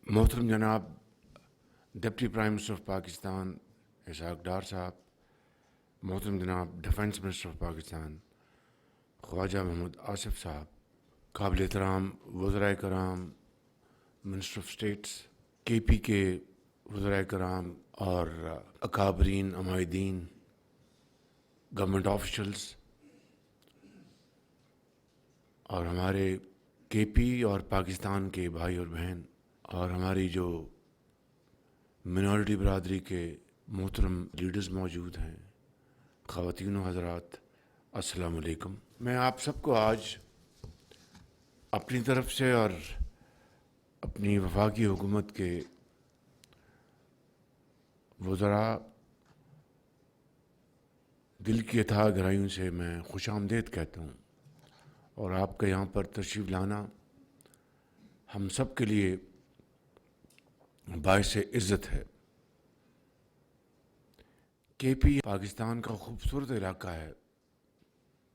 मोहतरम जनाब deputy prime minister of Pakistan Ishaq Dar साहब, मोहतरम जनाब defence minister of Pakistan Khawaja Mahmood Asif साहब, काबिल एहतराम वज़राए कराम, मिनिस्टर ऑफ स्टेट्स, KP के वज़राए कराम और अकाबरीन अमायदीन, गवर्नमेंट ऑफिशल्स और हमारे KP और पाकिस्तान के भाई और बहन और हमारी जो मिनॉरिटी बरादरी के मोहतरम लीडर्स मौजूद हैं, ख़वातीन व हज़रात, अस्सलामु अलैकुम। मैं आप सबको आज अपनी तरफ से और अपनी वफाकी हुकूमत के वज़रा दिल की अथाह गहराइयों से मैं खुश आमदीद कहता हूँ और आपका यहाँ पर तशरीफ़ लाना हम सब के लिए बाइस इज़्ज़त है। KP पाकिस्तान का खूबसूरत इलाका है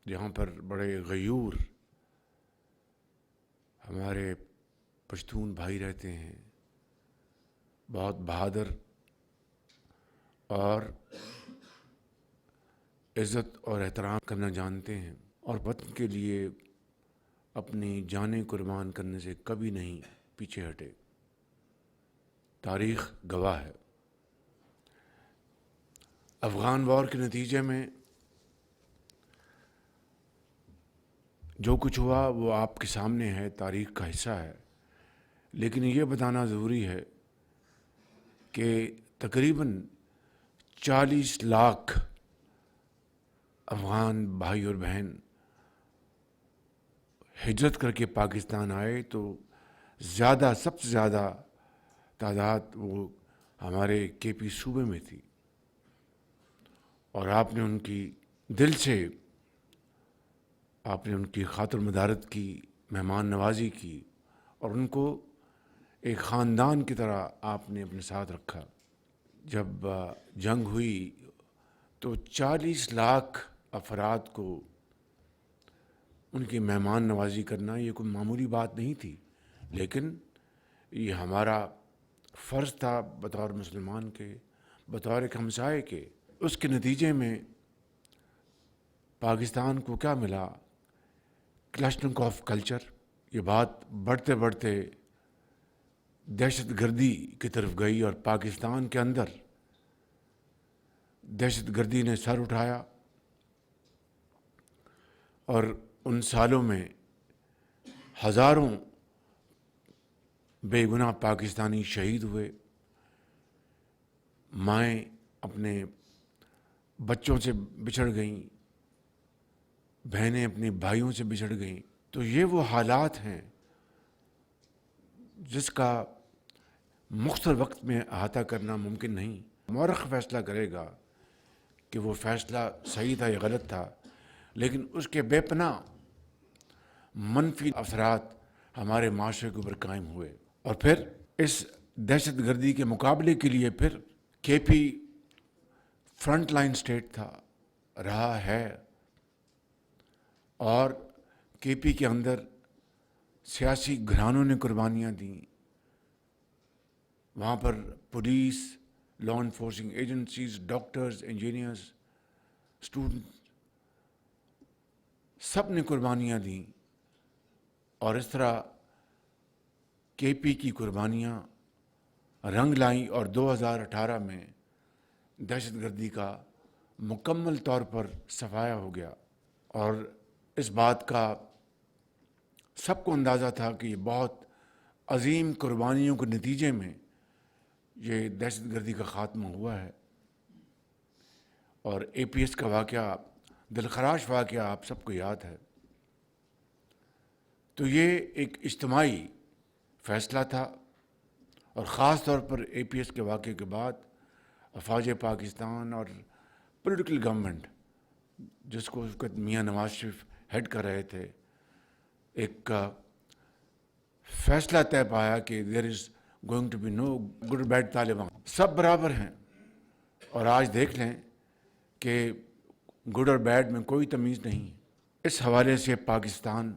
जहाँ पर बड़े गयूर हमारे पश्तून भाई रहते हैं, बहुत बहादुर और इज़्ज़त और एहतराम करना जानते हैं और वतन के लिए अपनी जानें कुर्बान करने से कभी नहीं पीछे हटे। तारीख़ गवाह है। अफ़गान वॉर के नतीजे में जो कुछ हुआ वो आपके सामने है, तारीख़ का हिस्सा है। लेकिन ये बताना ज़रूरी है कि तकरीबन 40 लाख अफ़गान भाई और बहन हिजरत करके पाकिस्तान आए, तो सबसे ज़्यादा तादाद वो हमारे KP सूबे में थी और आपने उनकी दिल से आपने उनकी खातिर मदारत की, मेहमान नवाजी की और उनको एक ख़ानदान की तरह आपने अपने साथ रखा। जब जंग हुई तो 40 लाख अफराद को उनकी मेहमान नवाजी करना ये कोई मामूली बात नहीं थी, लेकिन ये हमारा फ़र्ज़ था बतौर मुसलमान के, बतौर एक हमसाये के। उसके नतीजे में पाकिस्तान को क्या मिला? क्लैशनिकोव कल्चर। ये बात बढ़ते बढ़ते दहशतगर्दी की तरफ गई और पाकिस्तान के अंदर दहशतगर्दी ने सर उठाया और उन सालों में हज़ारों बेगुनाह पाकिस्तानी शहीद हुए, माएँ अपने बच्चों से बिछड़ गईं, बहनें अपने भाइयों से बिछड़ गईं। तो ये वो हालात हैं जिसका मुख्तसर वक्त में अहाता करना मुमकिन नहीं। मौरख़ फ़ैसला करेगा कि वो फ़ैसला सही था या गलत था, लेकिन उसके बेपनाह मनफी असरात हमारे माशरे के ऊपर कायम हुए और फिर इस दहशतगर्दी के मुकाबले के लिए फिर KP फ्रंट लाइन स्टेट था, रहा है और KP के अंदर सियासी घरानों ने कुर्बानियाँ दी। वहाँ पर police, law enforcing agencies, doctors, engineers, students, सब ने कुर्बानियाँ दी और इस तरह KP की कुर्बानियाँ रंग लाई और 2018 में दहशतगर्दी का मुकम्मल तौर पर सफाया हो गया। और इस बात का सबको अंदाज़ा था कि ये बहुत अजीम कुर्बानियों के नतीजे में ये दहशतगर्दी का ख़ात्मा हुआ है। और APS का वाक़या, दिलखराश वाक़या आप सबको याद है। तो ये एक इज्तिमाई फ़ैसला था और ख़ास तौर पर APS के वाक़े के बाद अफ़वाज पाकिस्तान और पॉलिटिकल गवर्नमेंट, जिसको उस वक़्त मियाँ नवाज शरीफ हेड कर रहे थे, एक फ़ैसला तय पाया कि there is going to be no good bad Taliban, सब बराबर हैं। और आज देख लें कि गुड और बैड में कोई तमीज़ नहीं। इस हवाले से पाकिस्तान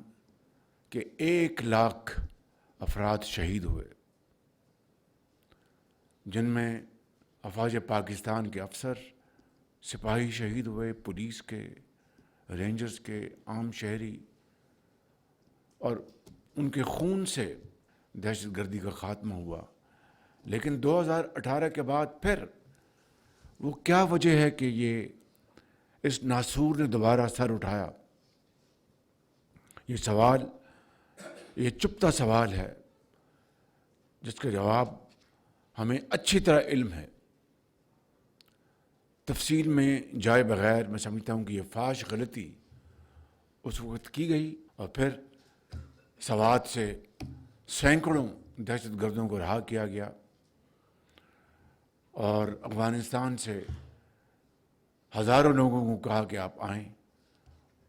के 1 लाख अफराद शहीद हुए جن میں افواج پاکستان کے افسر، سپاہی شہید ہوئے، پولیس کے، رینجرز کے، عام شہری، اور ان کے خون سے دہشت گردی کا خاتمہ ہوا۔ لیکن 2018 کے بعد پھر وہ کیا وجہ ہے کہ یہ اس ناسور نے دوبارہ سر اٹھایا؟ یہ سوال، یہ چپتا سوال ہے جس کا جواب ہمیں اچھی طرح علم ہے۔ تفصیل میں جائے بغیر میں سمجھتا ہوں کہ یہ فاش غلطی اس وقت کی گئی، اور پھر سوات سے سینکڑوں دہشت گردوں کو رہا کیا گیا، اور افغانستان سے ہزاروں لوگوں کو کہا کہ آپ آئیں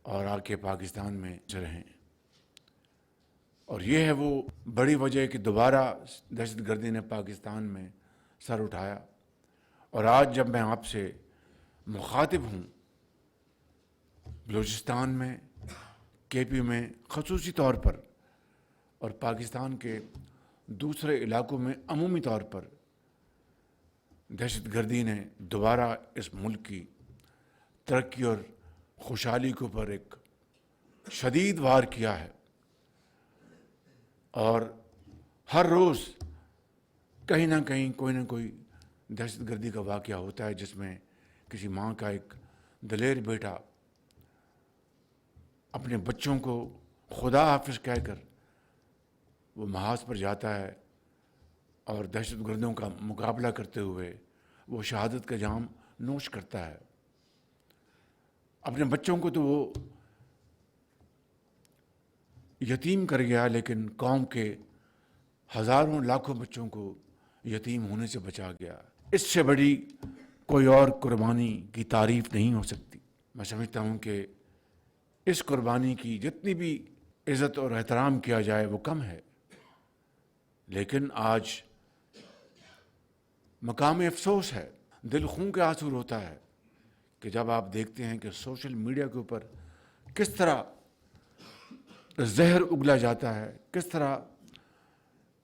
اور آ کے پاکستان میں رہیں۔ اور یہ ہے وہ بڑی وجہ کہ دوبارہ دہشت گردی نے پاکستان میں سر اٹھایا۔ اور آج جب میں آپ سے مخاطب ہوں، بلوچستان میں، کے پی میں خصوصی طور پر، اور پاکستان کے دوسرے علاقوں میں عمومی طور پر، دہشت گردی نے دوبارہ اس ملک کی ترقی اور خوشحالی کے اوپر ایک شدید وار کیا ہے، اور ہر روز کہیں نہ کہیں کوئی نہ کوئی دہشت گردی کا واقعہ ہوتا ہے جس میں کسی ماں کا ایک دلیر بیٹا اپنے بچوں کو خدا حافظ کہہ کر وہ محاذ پر جاتا ہے، اور دہشت گردوں کا مقابلہ کرتے ہوئے وہ شہادت کا جام نوش کرتا ہے۔ اپنے بچوں کو تو وہ یتیم کر گیا، لیکن قوم کے ہزاروں لاکھوں بچوں کو یتیم ہونے سے بچا گیا۔ اس سے بڑی کوئی اور قربانی کی تعریف نہیں ہو سکتی۔ میں سمجھتا ہوں کہ اس قربانی کی جتنی بھی عزت اور احترام کیا جائے وہ کم ہے، لیکن آج مقام افسوس ہے، دل خون کے آنسو روتا ہے کہ جب آپ دیکھتے ہیں کہ سوشل میڈیا کے اوپر کس طرح زہر اگلا جاتا ہے، کس طرح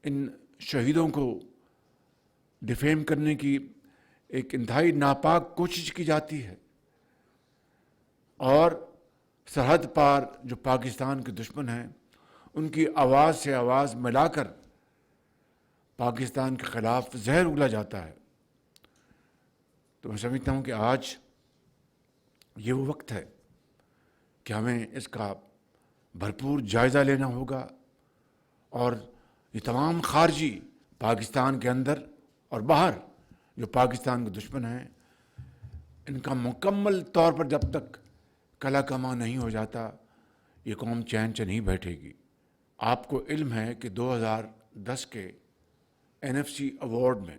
ان شہیدوں کو ڈیفیم کرنے کی ایک انتہائی ناپاک کوشش کی جاتی ہے، اور سرحد پار جو پاکستان کے دشمن ہیں ان کی آواز سے آواز ملا کر پاکستان کے خلاف زہر اگلا جاتا ہے۔ تو میں سمجھتا ہوں کہ آج یہ وہ وقت ہے کہ ہمیں اس کا بھرپور جائزہ لینا ہوگا، اور یہ تمام خارجی پاکستان کے اندر اور باہر جو پاکستان کے دشمن ہیں، ان کا مکمل طور پر جب تک کلا کما نہیں ہو جاتا یہ قوم چین سے نہیں بیٹھے گی۔ آپ کو علم ہے کہ 2010 کے NFC ایوارڈ میں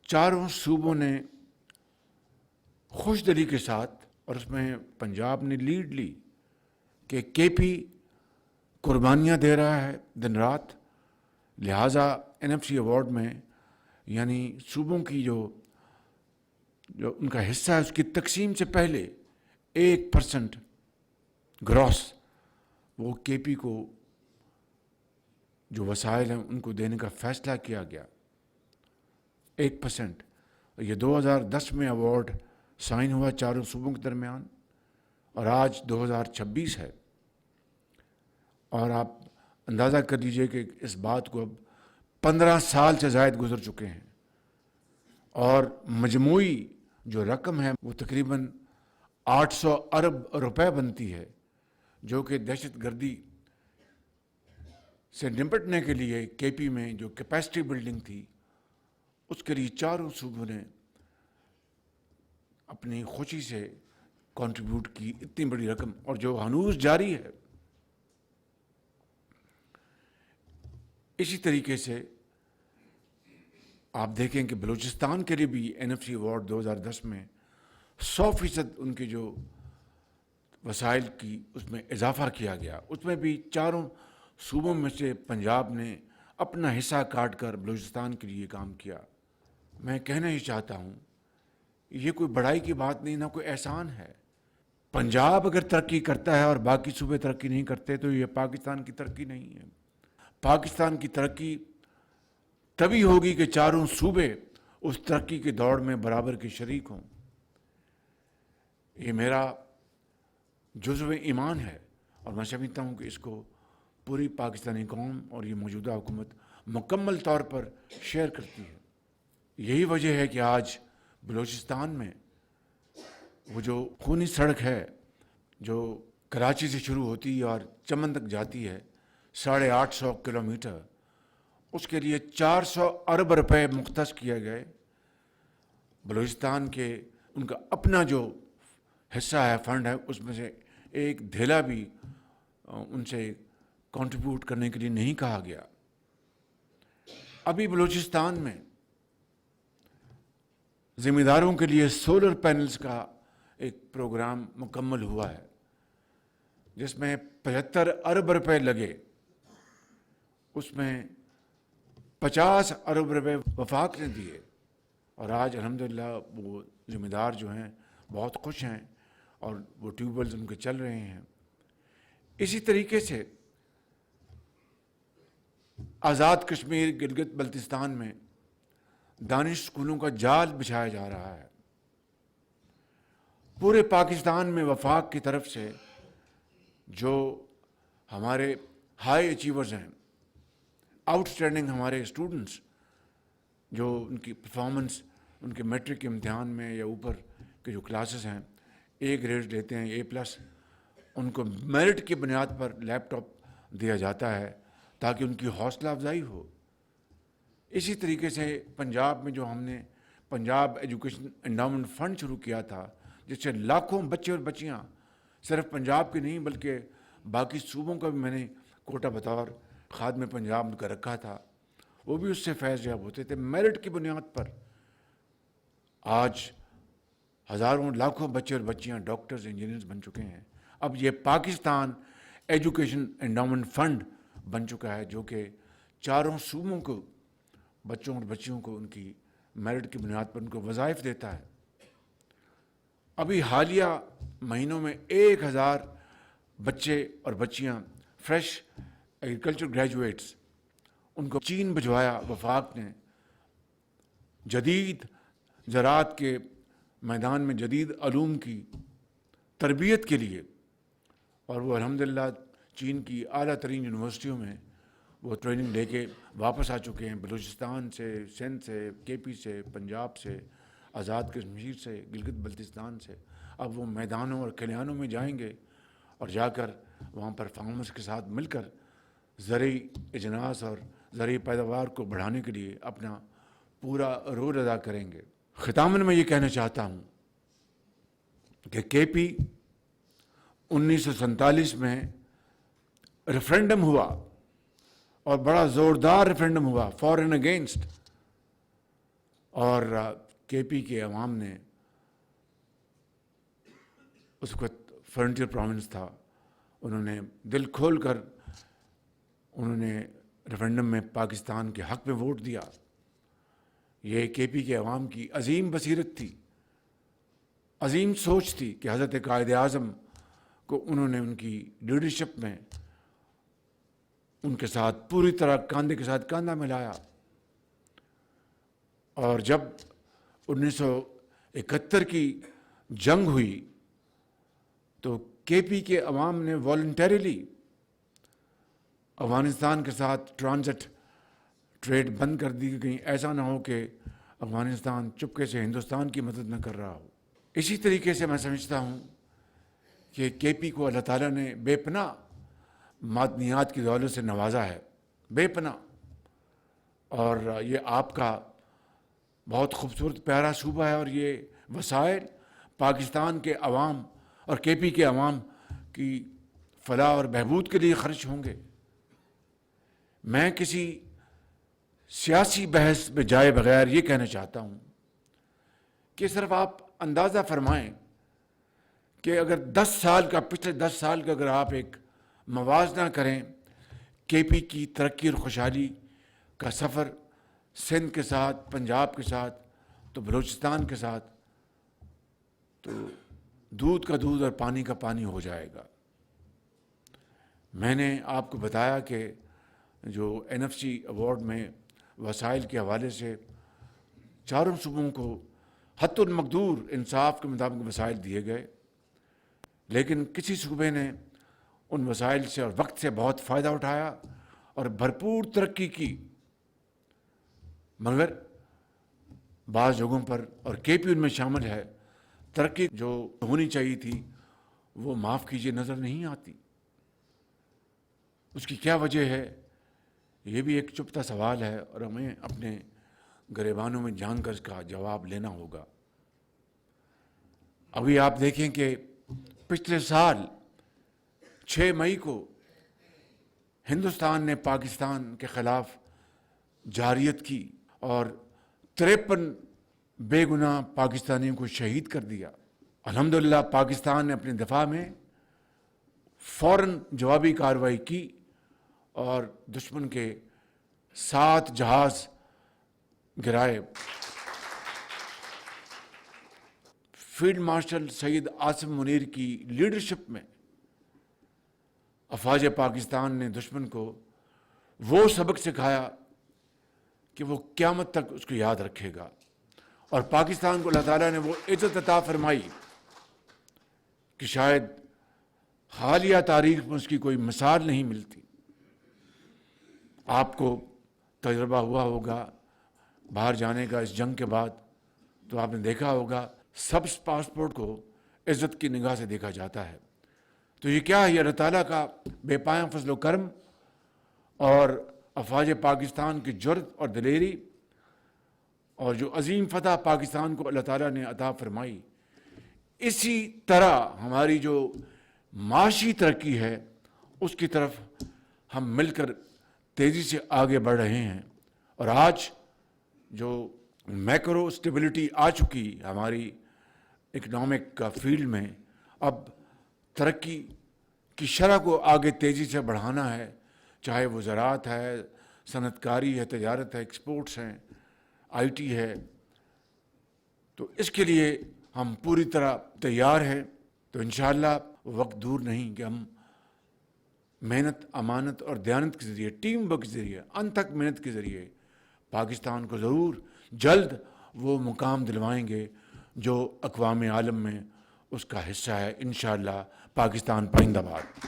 چاروں صوبوں نے خوش دلی کے ساتھ، اور اس میں پنجاب نے لیڈ لی کہ کے پی قربانیاں دے رہا ہے دن رات، لہٰذا NFC ایوارڈ میں یعنی صوبوں کی جو ان کا حصہ ہے اس کی تقسیم سے پہلے 1% گراس وہ کے پی کو جو وسائل ہیں ان کو دینے کا فیصلہ کیا گیا، 1%۔ یہ 2010 میں ایوارڈ سائن ہوا چاروں صوبوں کے درمیان، اور آج 2026 ہے، اور آپ اندازہ کر لیجئے کہ اس بات کو اب 15 سال سے زائد گزر چکے ہیں، اور مجموعی جو رقم ہے وہ تقریباً 800 ارب روپے بنتی ہے، جو کہ دہشت گردی سے نپٹنے کے لیے کے پی میں جو کیپیسٹی بلڈنگ تھی اس کے لیے چاروں صوبوں نے اپنی خوشی سے کنٹریبیوٹ کی اتنی بڑی رقم، اور جو ہنوز جاری ہے۔ اسی طریقے سے آپ دیکھیں کہ بلوچستان کے لیے بھی NFC ایوارڈ 2010 میں 100% ان کے جو وسائل کی اس میں اضافہ کیا گیا، اس میں بھی چاروں صوبوں میں سے پنجاب نے اپنا حصہ کاٹ کر بلوچستان کے لیے کام کیا۔ میں کہنا ہی چاہتا ہوں یہ کوئی بڑائی کی بات نہیں، نہ کوئی احسان ہے۔ پنجاب اگر ترقی کرتا ہے اور باقی صوبے ترقی نہیں کرتے تو یہ پاکستان کی ترقی نہیں ہے۔ پاکستان کی ترقی तभी होगी कि चारों सूबे उस तरक्की की दौड़ में बराबर के शरीक हों। ये मेरा जुज़्व ईमान है और मैं समझता हूँ कि इसको पूरी पाकिस्तानी कौम और ये मौजूदा हुकूमत मुकम्मल तौर पर शेयर करती है। यही वजह है कि आज बलूचिस्तान में वो जो खूनी सड़क है जो कराची से शुरू होती है और चमन तक जाती है 850 किलोमीटर, उसके लिए 400 अरब रुपए मुख्तस किए गए। बलूचिस्तान के उनका अपना जो हिस्सा है, फंड है, उसमें से एक धेला भी उनसे कंट्रीब्यूट करने के लिए नहीं कहा गया। अभी बलूचिस्तान में ज़िम्मेदारों के लिए सोलर पैनल्स का एक प्रोग्राम मुकम्मल हुआ है जिसमें 75 अरब रुपए लगे। उसमें 50 अरब रुपए वफाक ने दिए और आज अल्हम्दुलिल्लाह वो ज़िम्मेदार जो हैं बहुत खुश हैं और वो ट्यूबवेल्स उनके चल रहे हैं। इसी तरीके से आज़ाद कश्मीर गिलगित बल्तिस्तान में दानिश स्कूलों का जाल बिछाया जा रहा है। पूरे पाकिस्तान में वफाक की तरफ से जो हमारे हाई अचीवर्स हैं, आउटस्टैंडिंग हमारे स्टूडेंट्स, जो उनकी परफॉर्मेंस उनके मैट्रिक के इम्तिहान में या ऊपर के जो क्लासेस हैं ए ग्रेड लेते हैं, A+, उनको मेरिट की बुनियाद पर लैपटॉप दिया जाता है ताकि उनकी हौसला अफजाई हो। इसी तरीके से पंजाब में जो हमने पंजाब एजुकेशन एंडाउमेंट फंड शुरू किया था जिससे लाखों बच्चे और बच्चियाँ सिर्फ पंजाब के नहीं बल्कि बाकी सूबों का भी मैंने कोटा बतौर खादम पंजाब उनका रखा था, वो भी उससे फैज़ याब होते थे मेरिट की बुनियाद पर। आज हज़ारों लाखों बच्चे और बच्चियाँ डॉक्टर्स इंजीनियर्स बन चुके हैं। अब ये पाकिस्तान एजुकेशन एंडाउमेंट फंड बन चुका है जो कि चारों सूबों को बच्चों और बच्चियों को उनकी मेरिट की बुनियाद पर उनको वज़ाइफ देता है। अभी हालिया महीनों में 1000 बच्चे और बच्चियां फ्रेश एग्रीकल्चर ग्रेजुएट्स उनको चीन भिजवाया वफाक ने जदीद ज़राअत के मैदान में जदीद अलूम की तरबियत के लिए, और वो अल्हम्दुलिल्लाह चीन की आला तरीन यूनिवर्सिटियों में वो ट्रेनिंग लेके वापस आ चुके हैं। बलूचिस्तान से, सिंध से, KP से, पंजाब से, आज़ाद कश्मीर से, गिलगित बल्तिस्तान से। अब वो मैदानों और खलिहानों में जाएंगे और जाकर वहाँ पर फार्मर्स के साथ मिलकर ज़रई इजनास और ज़रई पैदावार को बढ़ाने के लिए अपना पूरा रोल अदा करेंगे। ख़ितामन में ये कहना चाहता हूँ कि KP 1947 में रेफरेंडम हुआ और बड़ा ज़ोरदार रेफरेंडम हुआ फॉर एंड अगेंस्ट, और KP के अवाम ने उस वक्त फ्रंटियर प्रोविंस था, उन्होंने दिल खोल कर उन्होंने रेफरेंडम में पाकिस्तान के हक़ में वोट दिया। ये KP के अवाम की अजीम बसीरत थी, अजीम सोच थी कि हज़रत कायद आज़म को उन्होंने उनकी लीडरशिप में उनके साथ पूरी तरह कंधे के साथ कंधा मिलाया। और जब 1971 की जंग हुई तो KP के अवाम ने वॉलंटरीली अफ़गानिस्तान के साथ ट्रांजिट ट्रेड बंद कर दी गई, ऐसा ना हो कि अफ़गानिस्तान चुपके से हिंदुस्तान की मदद न कर रहा हो। इसी तरीके से मैं समझता हूँ कि KP को अल्लाह ताला ने बेपनाह मादनियात की दौलत से नवाजा है, बेपनाह। और ये आपका बहुत खूबसूरत प्यारा सूबा है और ये वसाइल पाकिस्तान के अवाम और KP के अवाम की फलाह और बहबूद के लिए खर्च होंगे। मैं किसी सियासी बहस में जाए बगैर ये कहना चाहता हूँ कि सिर्फ आप अंदाज़ा फरमाएं कि अगर 10 साल का, पिछले 10 साल का अगर आप एक मवाजना करें KP की तरक्की और खुशहाली का सफ़र सिंध के साथ, पंजाब के साथ, तो बलूचिस्तान के साथ, तो दूध का दूध और पानी का पानी हो जाएगा। मैंने आपको बताया कि जो NFC अवार्ड में وسائل کے حوالے سے چاروں صوبوں کو حتی المقدور انصاف کے مطابق وسائل دیے گئے، لیکن کسی صوبے نے ان وسائل سے اور وقت سے بہت فائدہ اٹھایا اور بھرپور ترقی کی، مگر بعض جگہوں پر، اور کے پی ان میں شامل ہے، ترقی جو ہونی چاہیے تھی وہ معاف کیجیے نظر نہیں آتی۔ اس کی کیا وجہ ہے؟ یہ بھی ایک چپتا سوال ہے اور ہمیں اپنے گریبانوں میں جان کر اس کا جواب لینا ہوگا۔ ابھی آپ دیکھیں کہ پچھلے سال 6 مئی کو ہندوستان نے پاکستان کے خلاف جارحیت کی اور 53 بے گناہ پاکستانیوں کو شہید کر دیا۔ الحمدللہ پاکستان نے اپنے دفاع میں فوراً جوابی کارروائی کی اور دشمن کے 7 جہاز گرائے۔ فیلڈ مارشل سید عاصم منیر کی لیڈرشپ میں افواج پاکستان نے دشمن کو وہ سبق سکھایا کہ وہ قیامت تک اس کو یاد رکھے گا، اور پاکستان کو اللہ تعالیٰ نے وہ عزت عطا فرمائی کہ شاید حالیہ تاریخ میں اس کی کوئی مثال نہیں ملتی۔ آپ کو تجربہ ہوا ہوگا باہر جانے کا اس جنگ کے بعد، تو آپ نے دیکھا ہوگا سبز پاسپورٹ کو عزت کی نگاہ سے دیکھا جاتا ہے۔ تو یہ کیا ہے؟ یہ اللہ تعالیٰ کا بے پایاں فضل و کرم اور افواج پاکستان کی جرأت اور دلیری، اور جو عظیم فتح پاکستان کو اللہ تعالیٰ نے عطا فرمائی۔ اسی طرح ہماری جو معاشی ترقی ہے اس کی طرف ہم مل کر تیزی سے آگے بڑھ رہے ہیں، اور آج جو میکرو اسٹیبلٹی آ چکی ہماری اکنامک کا فیلڈ میں، اب ترقی کی شرح کو آگے تیزی سے بڑھانا ہے، چاہے وہ زراعت ہے، صنعت کاری ہے، تجارت ہے، ایکسپورٹس ہیں، آئی ٹی ہے۔ تو اس کے لیے ہم پوری طرح تیار ہیں۔ تو انشاءاللہ وقت دور نہیں کہ ہم محنت، امانت اور دیانت کے ذریعے، ٹیم ورک کے ذریعے، انتھک محنت کے ذریعے پاکستان کو ضرور جلد وہ مقام دلوائیں گے جو اقوام عالم میں اس کا حصہ ہے۔ انشاءاللہ پاکستان پائندہ باد۔